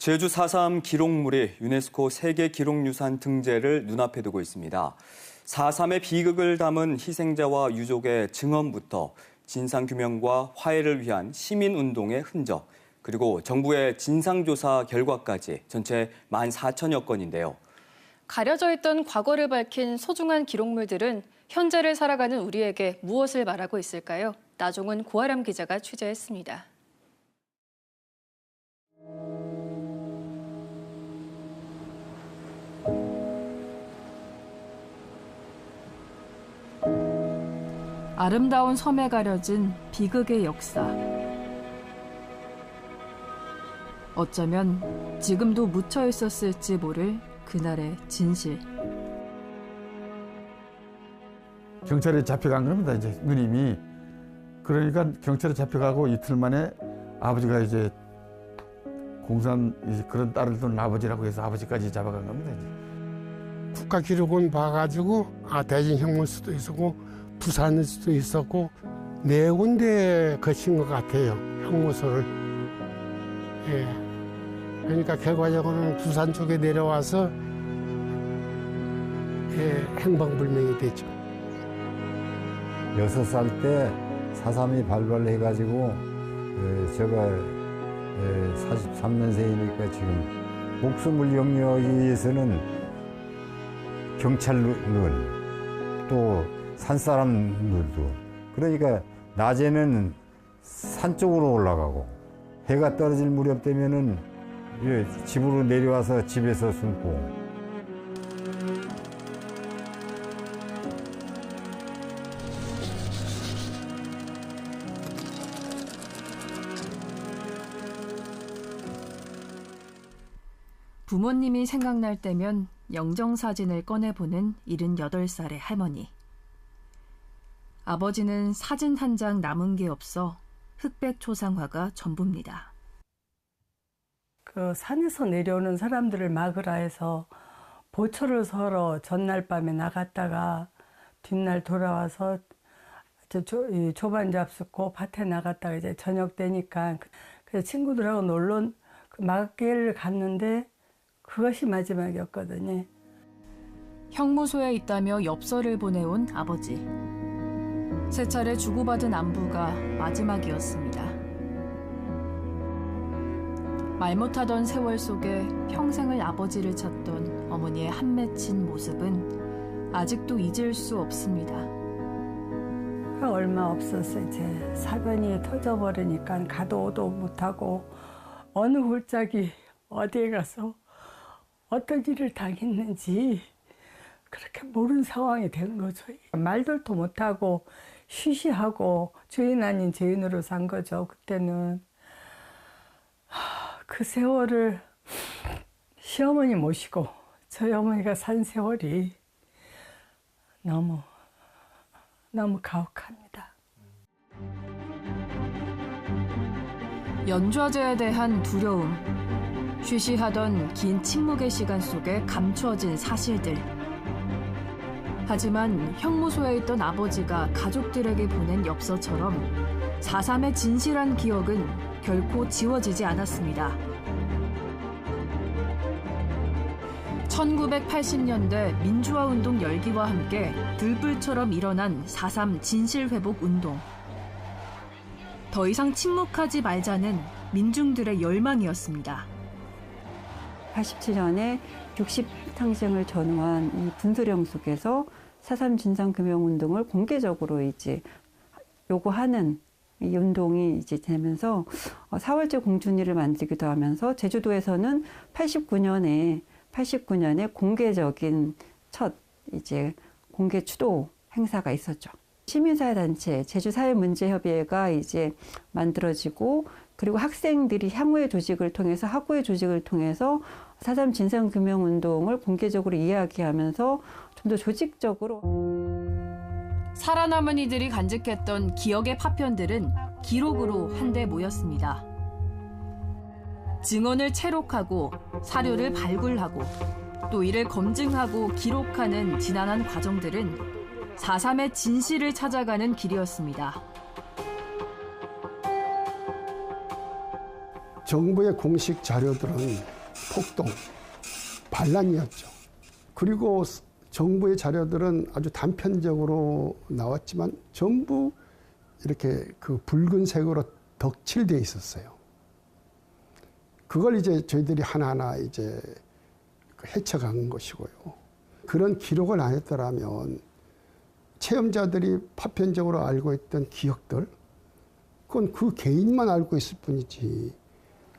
제주 4.3 기록물이 유네스코 세계기록유산 등재를 눈앞에 두고 있습니다. 4.3의 비극을 담은 희생자와 유족의 증언부터 진상규명과 화해를 위한 시민운동의 흔적, 그리고 정부의 진상조사 결과까지 전체 14,000여 건인데요. 가려져 있던 과거를 밝힌 소중한 기록물들은 현재를 살아가는 우리에게 무엇을 말하고 있을까요? 나종훈 고아람 기자가 취재했습니다. 아름다운 섬에 가려진 비극의 역사. 어쩌면 지금도 묻혀 있었을지 모를 그날의 진실. 경찰에 잡혀간 겁니다. 이제 누님이. 그러니까 경찰에 잡혀가고 이틀 만에 아버지가 이제 공산 이제 그런 딸을 둔 아버지라고 해서 아버지까지 잡아간 겁니다. 이제. 국가기록원 봐가지고 대진 형무일 수도 있었고 부산일 수도 있었고 네 군데 거친 것 같아요. 형무소를. 예. 그러니까 결과적으로는 부산 쪽에 내려와서 행방불명이 됐죠. 6살 때 4.3이 발발해가지고 제가 43년생이니까 지금 목숨을 영위하기 위해서는 경찰은 또 산사람들도 그러니까 낮에는 산 쪽으로 올라가고 해가 떨어질 무렵 되면은 집으로 내려와서 집에서 숨고. 부모님이 생각날 때면 영정사진을 꺼내보는 78살의 할머니. 아버지는 사진 한 장 남은 게 없어 흑백 초상화가 전부입니다. 그 산에서 내려오는 사람들을 막으라 해서 보초를 서러 전날 밤에 나갔다가 뒷날 돌아와서 조반 잡숫고 밭에 나갔다가 이제 저녁 되니까 그래서 친구들하고 놀러 마을길을 갔는데 그것이 마지막이었거든요. 형무소에 있다며 엽서를 보내온 아버지. 세 차례 주고받은 안부가 마지막이었습니다. 말 못하던 세월 속에 평생을 아버지를 찾던 어머니의 한 맺힌 모습은 아직도 잊을 수 없습니다. 얼마 없었어요. 이제 사변이 터져버리니까 가도 오도 못하고 어느 홀짝이 어디에 가서 어떤 일을 당했는지 그렇게 모르는 상황이 된 거죠. 말들도 못하고 쉬쉬하고 죄인 아닌 죄인으로 산 거죠. 그때는. 그 세월을 시어머니 모시고 저희 어머니가 산 세월이 너무 가혹합니다. 연좌제에 대한 두려움, 쉬쉬하던 긴 침묵의 시간 속에 감추어진 사실들. 하지만 형무소에 있던 아버지가 가족들에게 보낸 엽서처럼 4.3의 진실한 기억은 결코 지워지지 않았습니다. 1980년대 민주화운동 열기와 함께 들불처럼 일어난 4.3 진실회복운동. 더 이상 침묵하지 말자는 민중들의 열망이었습니다. 87년에 60 탕생을 전후한 이 분수령 속에서 4.3 진상규명운동을 공개적으로 이제 요구하는 이 운동이 이제 되면서 4월제 공준위를 만들기도 하면서 제주도에서는 89년에 공개적인 첫 이제 공개 추도 행사가 있었죠. 시민사회단체 제주사회문제협의회가 이제 만들어지고 그리고 학생들이 향후의 조직을 통해서 학우의 조직을 통해서 4.3 진상규명운동을 공개적으로 이야기하면서 좀 더 조직적으로 살아남은 이들이 간직했던 기억의 파편들은 기록으로 한데 모였습니다. 증언을 채록하고 사료를 발굴하고 또 이를 검증하고 기록하는 지난한 과정들은 4.3의 진실을 찾아가는 길이었습니다. 정부의 공식 자료들은 폭동, 반란이었죠. 그리고 정부의 자료들은 아주 단편적으로 나왔지만 전부 이렇게 그 붉은색으로 덕칠되어 있었어요. 그걸 이제 저희들이 하나하나 이제 헤쳐간 것이고요. 그런 기록을 안 했더라면 체험자들이 파편적으로 알고 있던 기억들, 그건 그 개인만 알고 있을 뿐이지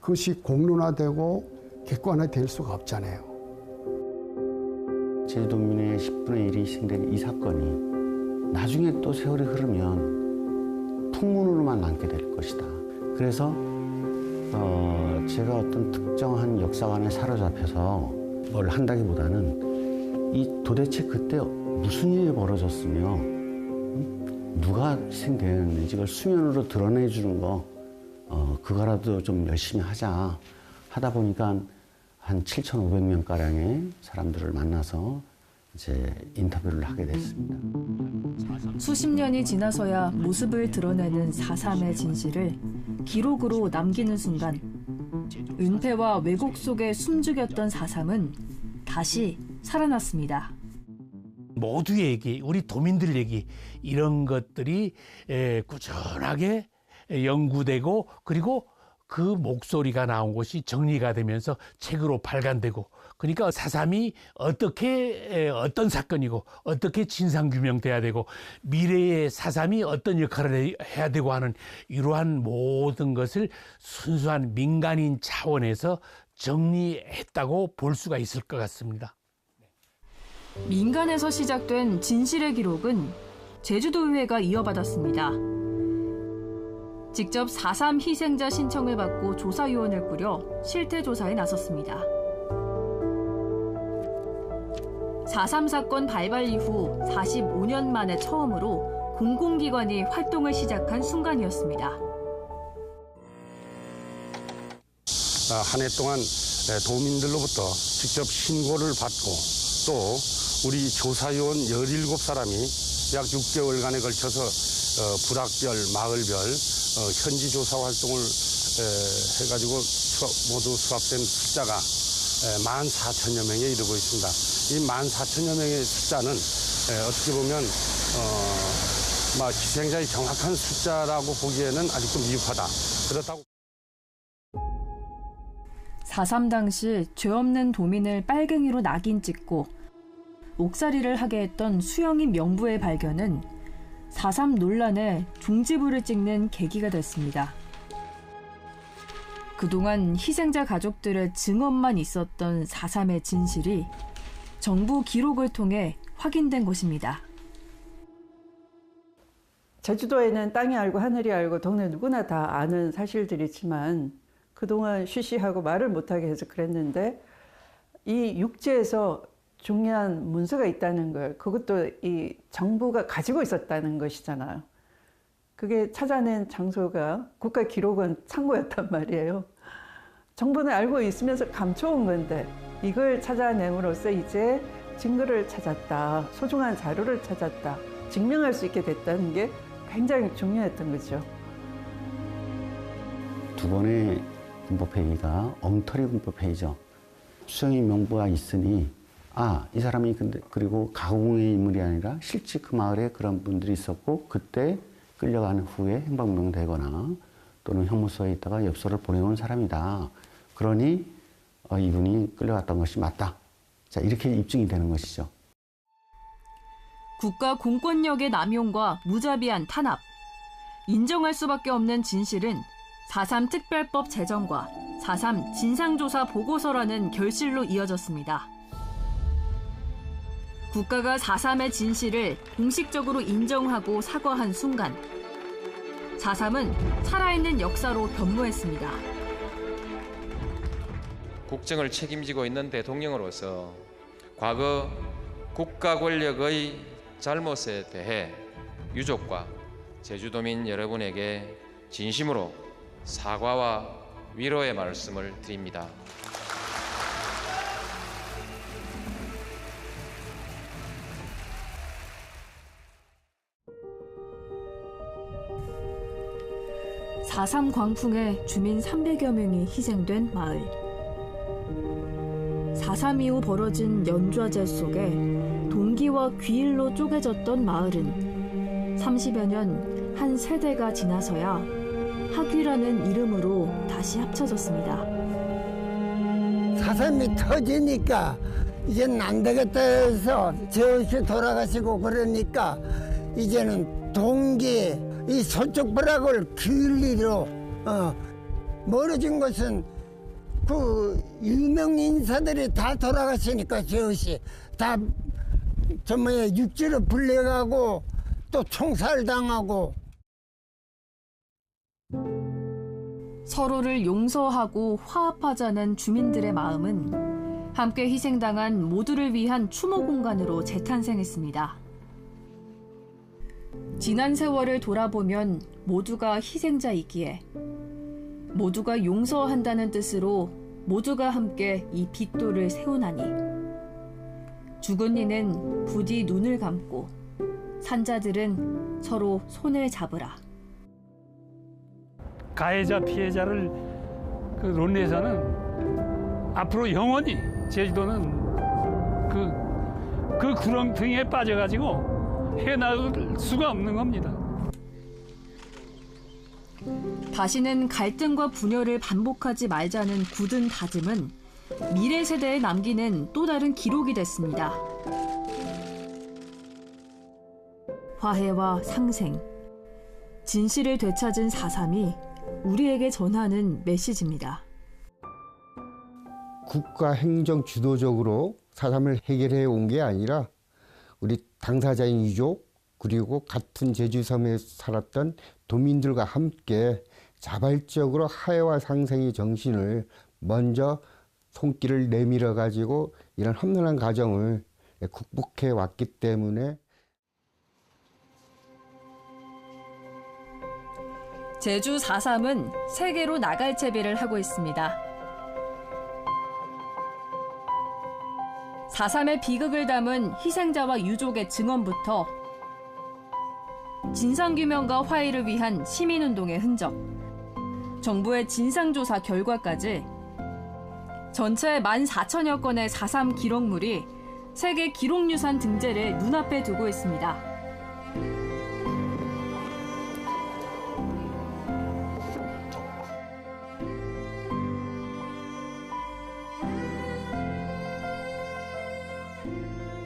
그것이 공론화되고 객관화될 수가 없잖아요. 제주도민의 10분의 1이 희생된 이 사건이 나중에 또 세월이 흐르면 풍문으로만 남게 될 것이다. 그래서 제가 어떤 특정한 역사관에 사로잡혀서 뭘 한다기보다는 이 도대체 그때 무슨 일이 벌어졌으며 누가 희생되었는지 그걸 수면으로 드러내주는 거 그거라도 좀 열심히 하자 하다 보니까 한 7,500명가량의 사람들을 만나서 이제 인터뷰를 하게 됐습니다. 수십 년이 지나서야 모습을 드러내는 4.3의 진실을 기록으로 남기는 순간 은폐와 왜곡 속에 숨죽였던 4.3은 다시 살아났습니다. 모두의 얘기, 우리 도민들 얘기 이런 것들이 꾸준하게 연구되고 그리고 그 목소리가 나온 것이 정리가 되면서 책으로 발간되고 그러니까 4.3이 어떤 사건이고 어떻게 진상규명돼야 되고 미래의 4.3이 어떤 역할을 해야 되고 하는 이러한 모든 것을 순수한 민간인 차원에서 정리했다고 볼 수가 있을 것 같습니다. 민간에서 시작된 진실의 기록은 제주도의회가 이어받았습니다. 직접 4.3 희생자 신청을 받고 조사위원을 꾸려 실태조사에 나섰습니다. 4.3 사건 발발 이후 45년 만에 처음으로 공공기관이 활동을 시작한 순간이었습니다. 한 해 동안 도민들로부터 직접 신고를 받고 또 우리 조사위원 17사람이 약 6개월간에 걸쳐서 불학별, 마을별 현지 조사 활동을 해가지고 모두 수합된 숫자가 14,000여 명에 이르고 있습니다. 이 14,000여 명의 숫자는 어떻게 보면 희생자의 정확한 숫자라고 보기에는 아직도 미흡하다. 그렇다고 4.3 당시 죄 없는 도민을 빨갱이로 낙인 찍고 옥살이를 하게 했던 수영인 명부의 발견은 4.3 논란의 종지부를 찍는 계기가 됐습니다. 그동안 희생자 가족들의 증언만 있었던 4.3의 진실이 정부 기록을 통해 확인된 것입니다. 제주도에는 땅이 알고 하늘이 알고 동네 누구나 다 아는 사실들이지만 그동안 쉬쉬하고 말을 못하게 해서 그랬는데 이 육지에서 중요한 문서가 있다는 걸 그것도 이 정부가 가지고 있었다는 것이잖아요. 그게 찾아낸 장소가 국가기록원 창고였단 말이에요. 정부는 알고 있으면서 감춰온 건데 이걸 찾아냄으로써 이제 증거를 찾았다, 소중한 자료를 찾았다, 증명할 수 있게 됐다는 게 굉장히 중요했던 거죠. 두 번의 군법회의가 엉터리 군법회의죠. 수영인 명부가 있으니 이 사람이 그리고 가공의 인물이 아니라 실제 그 마을에 그런 분들이 있었고 그때 끌려간 후에 행방불명되거나 또는 형무소에 있다가 엽서를 보내온 사람이다. 그러니 이분이 끌려갔던 것이 맞다. 자, 이렇게 입증이 되는 것이죠. 국가 공권력의 남용과 무자비한 탄압, 인정할 수밖에 없는 진실은 4.3 특별법 제정과 4.3 진상조사 보고서라는 결실로 이어졌습니다. 국가가 4.3의 진실을 공식적으로 인정하고 사과한 순간 4.3은 살아있는 역사로 변모했습니다. 국정을 책임지고 있는 대통령으로서 과거 국가 권력의 잘못에 대해 유족과 제주도민 여러분에게 진심으로 사과와 위로의 말씀을 드립니다. 4.3 광풍에 주민 300여 명이 희생된 마을. 4.3 이후 벌어진 연좌제 속에 동기와 귀일로 쪼개졌던 마을은 30여 년 한 세대가 지나서야 학위라는 이름으로 다시 합쳐졌습니다. 4.3이 터지니까 이제는 안 되겠다 해서 제옷이 돌아가시고 그러니까 이제는 동기 이 서쪽 벼락을 귀일리로 멀어진 것은 그 유명 인사들이 다 돌아가시니까 제옷이 다 육지로 불려가고 또 총살당하고. 서로를 용서하고 화합하자는 주민들의 마음은 함께 희생당한 모두를 위한 추모 공간으로 재탄생했습니다. 지난 세월을 돌아보면 모두가 희생자이기에 모두가 용서한다는 뜻으로 모두가 함께 이 빅돌을 세우나니 죽은 이는 부디 눈을 감고 산자들은 서로 손을 잡으라. 가해자 피해자를 그 논리에서는 앞으로 영원히 제주도는 그 구렁텅이에 빠져가지고 헤어나올 수가 없는 겁니다. 다시는 갈등과 분열을 반복하지 말자는 굳은 다짐은 미래 세대에 남기는 또 다른 기록이 됐습니다. 화해와 상생, 진실을 되찾은 4.3이 우리에게 전하는 메시지입니다. 국가 행정 주도적으로 4.3을 해결해 온 게 아니라 우리 당사자인 유족 그리고 같은 제주섬에 살았던 도민들과 함께 자발적으로 화해와 상생의 정신을 먼저 손길을 내밀어 가지고 이런 험난한 과정을 극복해 왔기 때문에 제주 4.3은 세계로 나갈 채비를 하고 있습니다. 4.3의 비극을 담은 희생자와 유족의 증언부터 진상규명과 화해를 위한 시민운동의 흔적, 정부의 진상조사 결과까지 전체 14,000여 건의 4.3 기록물이 세계 기록유산 등재를 눈앞에 두고 있습니다.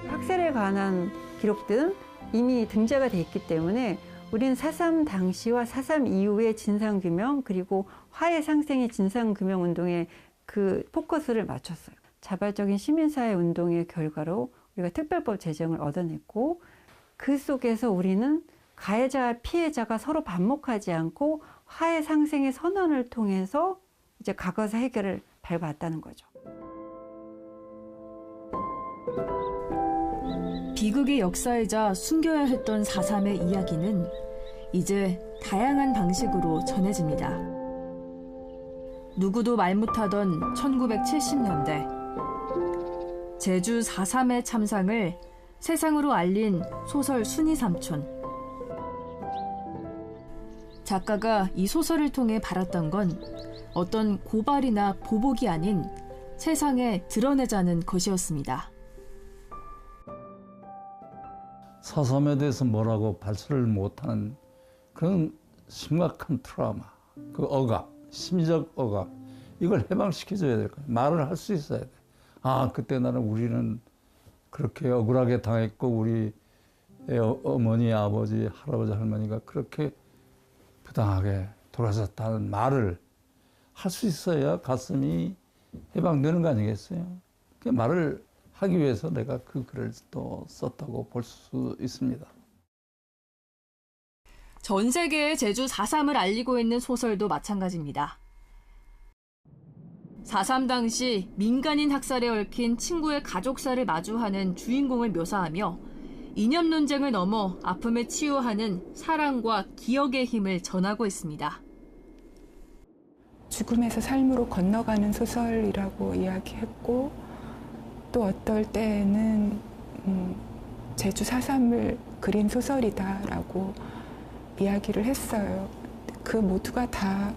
학살에 관한 기록들은 이미 등재가 돼 있기 때문에 우리는 4.3 당시와 4.3 이후의 진상규명 그리고 화해 상생의 진상규명 운동에 그 포커스를 맞췄어요. 자발적인 시민사회 운동의 결과로 우리가 특별법 제정을 얻어냈고 그 속에서 우리는 가해자와 피해자가 서로 반목하지 않고 화해 상생의 선언을 통해서 이제 과거사 해결을 밟아왔다는 거죠. 비극의 역사이자 숨겨야 했던 4.3의 이야기는 이제 다양한 방식으로 전해집니다. 누구도 말 못하던 1970년대 제주 4.3의 참상을 세상으로 알린 소설 순이 삼촌. 작가가 이 소설을 통해 바랐던 건 어떤 고발이나 보복이 아닌 세상에 드러내자는 것이었습니다. 4.3에 대해서 뭐라고 발설을 못하는 그런 심각한 트라우마, 그 억압, 심리적 억압, 이걸 해방시켜줘야 될 거예요. 말을 할 수 있어야 돼. 아, 그때 우리는 그렇게 억울하게 당했고 우리 어머니, 아버지, 할아버지, 할머니가 그렇게 부당하게 돌아가셨다는 말을 할 수 있어야 가슴이 해방되는 거 아니겠어요? 그 말을 하기 위해서 내가 그 글을 또 썼다고 볼 수 있습니다. 전 세계에 제주 4.3을 알리고 있는 소설도 마찬가지입니다. 4.3 당시 민간인 학살에 얽힌 친구의 가족사를 마주하는 주인공을 묘사하며 이념 논쟁을 넘어 아픔을 치유하는 사랑과 기억의 힘을 전하고 있습니다. 죽음에서 삶으로 건너가는 소설이라고 이야기했고 또 어떨 때는 제주 4.3을 그린 소설이다라고 이야기를 했어요. 그 모두가 다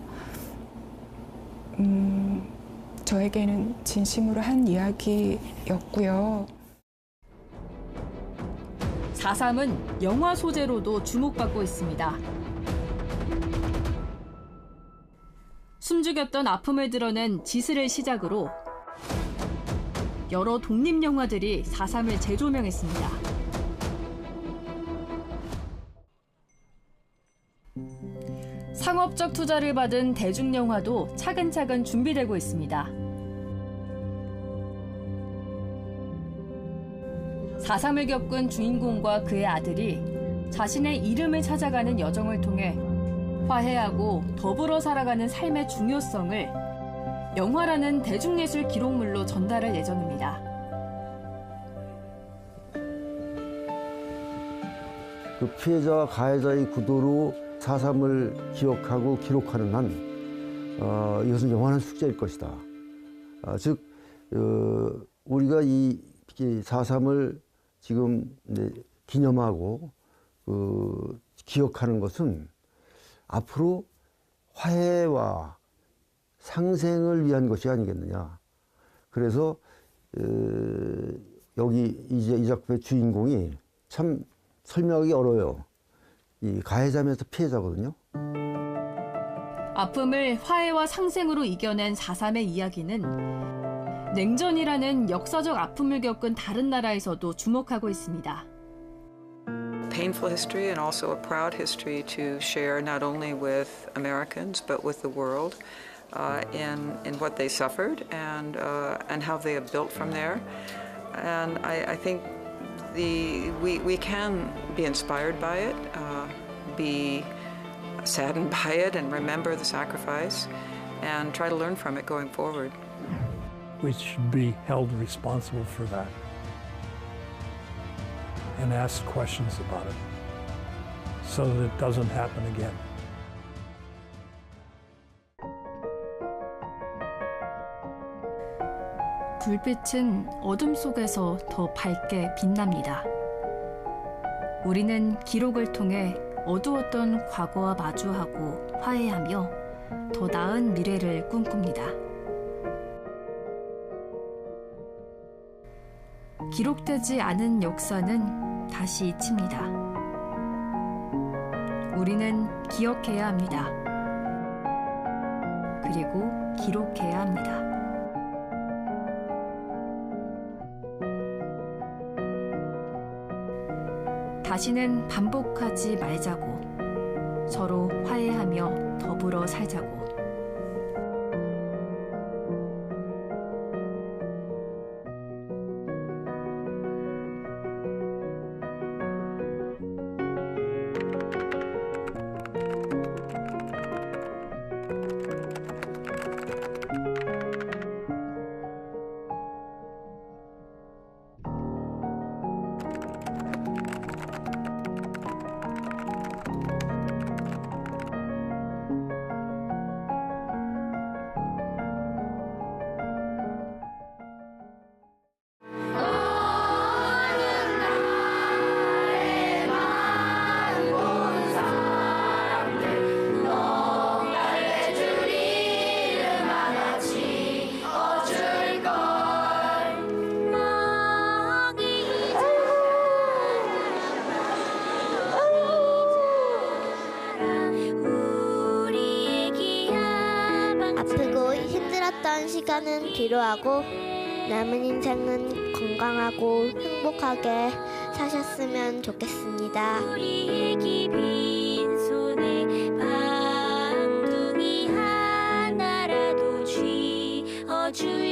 저에게는 진심으로 한 이야기였고요. 4.3은 영화 소재로도 주목받고 있습니다. 숨죽였던 아픔을 드러낸 지스를 시작으로 여러 독립영화들이 4.3을 재조명했습니다. 상업적 투자를 받은 대중영화도 차근차근 준비되고 있습니다. 4.3을 겪은 주인공과 그의 아들이 자신의 이름을 찾아가는 여정을 통해 화해하고 더불어 살아가는 삶의 중요성을 영화라는 대중예술 기록물로 전달할 예정입니다. 그 피해자와 가해자의 구도로 4.3을 기억하고 기록하는 한 이것은 영원한 숙제일 것이다. 즉 우리가 이 4.3을 지금 이제 기념하고 기억하는 것은 앞으로 화해와 상생을 위한 것이 아니겠느냐. 그래서 여기 이제 이 작품의 주인공이 참 설명하기 어려워요. 이 가해자면서 피해자거든요. 아픔을 화해와 상생으로 이겨낸 4.3의 이야기는 냉전이라는 역사적 아픔을 겪은 다른 나라에서도 주목하고 있습니다. Painful history and also a proud history to share not only with Americans but with the world in what they suffered and how they have built from there. And I think we can be inspired by it, be saddened by it, and remember the sacrifice, and try to learn from it going forward. We should be held responsible for that and ask questions about it so that it doesn't happen again. 불빛은 어둠 속에서 더 밝게 빛납니다. 우리는 기록을 통해 어두웠던 과거와 마주하고 화해하며 더 나은 미래를 꿈꿉니다. 기록되지 않은 역사는 다시 잊힙니다. 우리는 기억해야 합니다. 그리고 기록해야 합니다. 다시는 반복하지 말자고, 서로 화해하며 더불어 살자고. 시간은 뒤로하고 남은 인생은 건강하고 행복하게 사셨으면 좋겠습니다. 우리에게 빈손에 방둥이 하나라도 쥐어줄